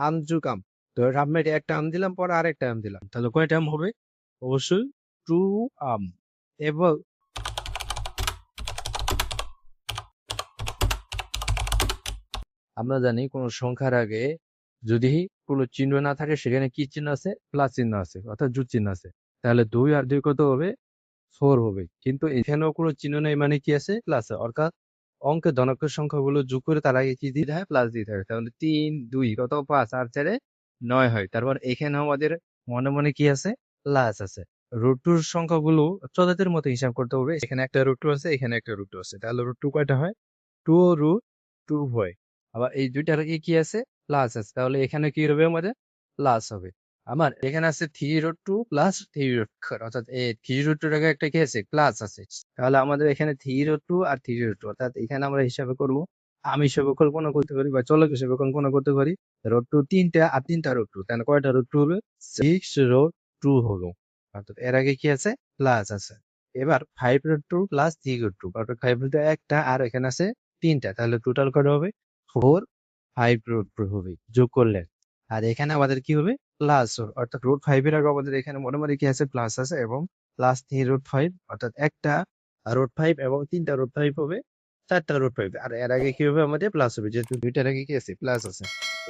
আমজুকাম। তো সাবমেটে একটা আম দিলাম, পরে আরেকটা আম দিলাম, তাহলে কয়টা আম হবে? অবশ্যই টু আম। এবং আমরা জানি কোন সংখ্যার আগে যদি কোনো চিহ্ন না থাকে, সেখানে কি চিহ্ন আছে? প্লাস চিহ্ন আছে, অর্থাৎ যোগ চিহ্ন আছে। তাহলে 2 আর 2 কত হবে? 4 হবে। কিন্তু এখানেও কোনো চিহ্ন নেই, মানে কি আছে? প্লাস। অর্থাৎ অঙ্কের ধনাত্মক সংখ্যাগুলো যোগ করে তার আগে কি দিতে হয়? প্লাস দিতে হয়। তাহলে 3 2 কত? 5 আর 4 9 হয়। তারপর এখানে আমাদের মনে মনে কি আছে? প্লাস আছে। রুট টুর সংখ্যাগুলো চোদাতের মতো হিসাব করতে হবে। এখানে একটা রুট টু আছে, এখানে একটা রুট টু আছে, তাহলে রুট টু কয়টা হয়? 2 রুট 2 হয়। আবার এই দুইটার আগে কি আছে? প্লাস আছে, তাহলে এখানে কি হবে? আমাদের প্লাস হবে। আমার এখানে আছে 3 রুট 2 প্লাস 3 রুট 4, অর্থাৎ এই 3 রুট 2 এর আগে একটা কি আছে? প্লাস আছে। তাহলে আমাদের এখানে 3 রুট 2 আর 3 রুট 2, অর্থাৎ এখানে আমরা হিসাবে করব, আমি হিসাবে কল্পনা করতে পারি বা চলক হিসাবে কল্পনা করতে পারি। রুট 2 তিনটা আর তিনটা রুট 2, তাহলে কয়টা রুট 2 হবে? 6 রুট 2 হলো। অর্থাৎ এর আগে কি আছে? প্লাস আছে। এবার 5 রুট 2 প্লাস 3 রুট 2, অর্থাৎ 5 রুট 2 একটা আর এখানে আছে তিনটা, তাহলে টোটাল কয়টা হবে? 4 5 রুট 2 হবে যোগ করলে। আর এখানে আমাদের কি হবে? প্লাস, অর্থাৎ রুট 5 এর আগে আমাদের এখানে মনে কি আছে? প্লাস আছে, এবং প্লাস 3 রুট 5, অর্থাৎ একটা রুট 5 এবং তিনটা রুট 5 হবে 4টা রুট 5। আর এর আগে কি হবে? আমাদের প্লাস হবে, যেহেতু দুইটার আগে কি আছে? প্লাস আছে।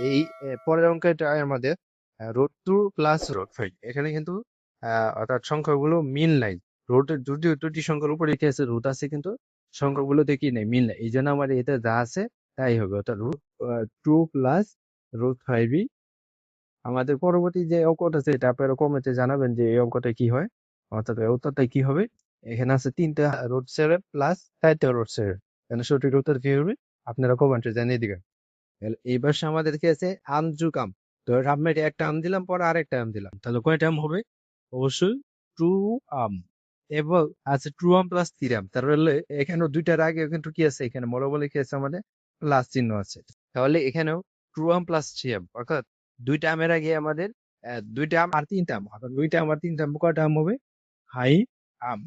এই পরের অঙ্কটা আমাদের রুট 2 প্লাস রুট 5। এখানে কিন্তু অর্থাৎ সংখ্যাগুলো মিল নাই। রুটের দুটি সংখ্যার উপরে কি আছে? রুট আছে, কিন্তু সংখ্যাগুলোতে কি নেই? মিল নাই। এই জন্য আমাদের এটা যা আছে তাই হবে, অর্থাৎ রুট 2 প্লাস রুট 5। আমাদের পরবর্তী যে অঙ্কটা আছে, এটা আপনারা কমেন্টে জানাবেন যে এই অঙ্কটা কি হয়, অর্থাৎ এই উত্তরটা কি হবে। এখানে আছে তিনটা রুট 7 প্লাস 4টা রুট 7, এখানে সঠিক উত্তর কি হবে? আপনারা কমেন্টে জানিয়ে দিবেন। এই পাশে আমাদের কি আছে? আমজুকাম। তো সাবমেটে একটা আম দিলাম, পরে আরেকটা আম দিলাম, তাহলে কয়টা আম হবে? অবশ্যই টু আম। এবং আছে টু আম প্লাস 3 আম, তাহলে এখানেও দুইটার আগে কিন্তু কি আছে? এখানে বলে কি আছে? আমাদের প্লাস চিহ্ন আছে। তাহলে এখানেও টু আম প্লাস 3 আম, অর্থাৎ দুইটা আমের আগে আমাদের দুইটা আম আর তিনটা আম, অর্থাৎ দুইটা আম আর তিনটা আম, কয়টা আম হবে? হাই আম।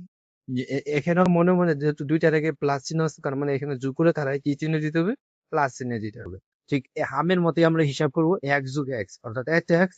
এখানেও মনে যেহেতু দুইটার আগে প্লাস চিহ্ন আছে, তার মানে এখানে যোগ করে তারা কি চিহ্ন দিতে হবে? প্লাস চিহ্ন দিতে হবে। ঠিক হামের মতোই আমরা হিসাব করবো, এক যোগ এক্স, অর্থাৎ একটা এক্স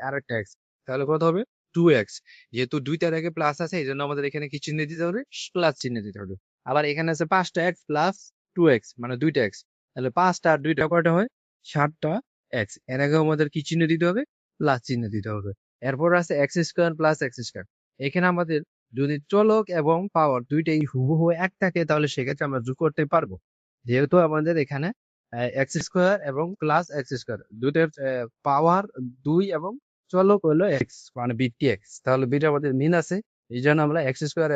আর একটা এক্স, তাহলে কত হবে? 2x। যেহেতু দুইটার আগে প্লাস আছে, এই জন্য আমাদের এখানে কি চিহ্ন দিতে হবে? প্লাস চিহ্ন দিতে হবে। আবার এখানে আছে 5টা এক্স প্লাস 2x, মানে 2টা এক্স, তাহলে 5টা আর 2টা কয়টা হয়? 7টা এক্স। এর আগে আমাদের কি চিহ্ন দিতে হবে? প্লাস চিহ্ন দিতে হবে। এরপর আছে x square plus x square. এখানে আমাদের যদি চলক এবং পাওয়ার দুইটাই হুবহু এক থাকে, তাহলে সেক্ষেত্রে আমরা যোগ করতে পারবো। যেহেতু আমাদের এখানে এক্স স্কোয়ার এবং প্লাস এক্স স্কোয়ার দুইটার পাওয়ার 2 এবং চলক হলো এক্স, মানে বিটি এক্স, তাহলে বিটা আমাদের মিন আছে। এই জন্য আমরা এক্স স্কোয়ার,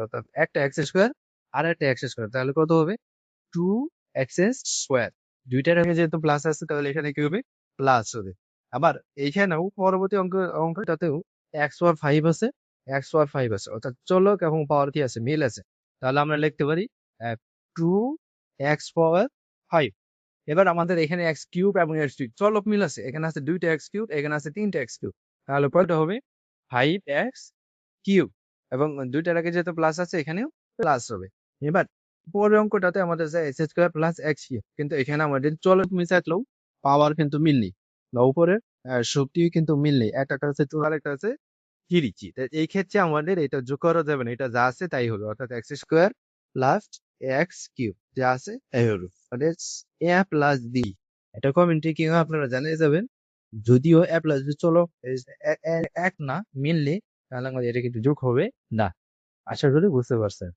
অর্থাৎ একটা এক্স স্কোয়ার আর একটা এক্স স্কোয়ার, তাহলে কত হবে? 2x square. দুইটার আগে যেহেতু প্লাস আছে, তাহলে এখানে কি হবে? প্লাস হবে। আবার এইখানেও পরবর্তী অঙ্কটাতেও এক্স পাওয়ার 5 আছে, এক্স পাওয়ার 5 আছে, অর্থাৎ চলক এবং পাওয়ার কি আছে? মিল আছে। তাহলে আমরা লিখতে পারি 2x পাওয়ার 5। এবার আমাদের এখানে এক্স কিউব এবং এক্স কিউব চলক মিল আছে, এখানে আছে 2টা এক্স কিউব, এখানে আছে 3টা এক্স কিউব, তাহলে কয়টা হবে? 5x cube. এবং দুইটার আগে যেহেতু প্লাস আছে, এখানেও প্লাস হবে। এবার পরের অঙ্কটাতে আমাদের যে x square plus x cube, কিন্তু এখানে আমাদের চলক মিল থাকলেও পাওয়ার কিন্তু মিল নেই, বা উপরের শক্তিও কিন্তু মিল নেই। একটা আছে 2 আর একটা আছে 3। এই ক্ষেত্রে আমাদের এটা যোগ করা যাবে না, এটা যা আছে তাই হবে, অর্থাৎ x square plus x cube যা আছে তাই হবে, অর্থাৎ এ প্লাস বি। এটা কমেন্টে কি হয় আপনারা জানিয়ে যাবেন। যদিও এ প্লাস বি চলো এক না মিললে, তাহলে আমাদের এটা কিন্তু যোগ হবে না। আশা করি বুঝতে পারছেন।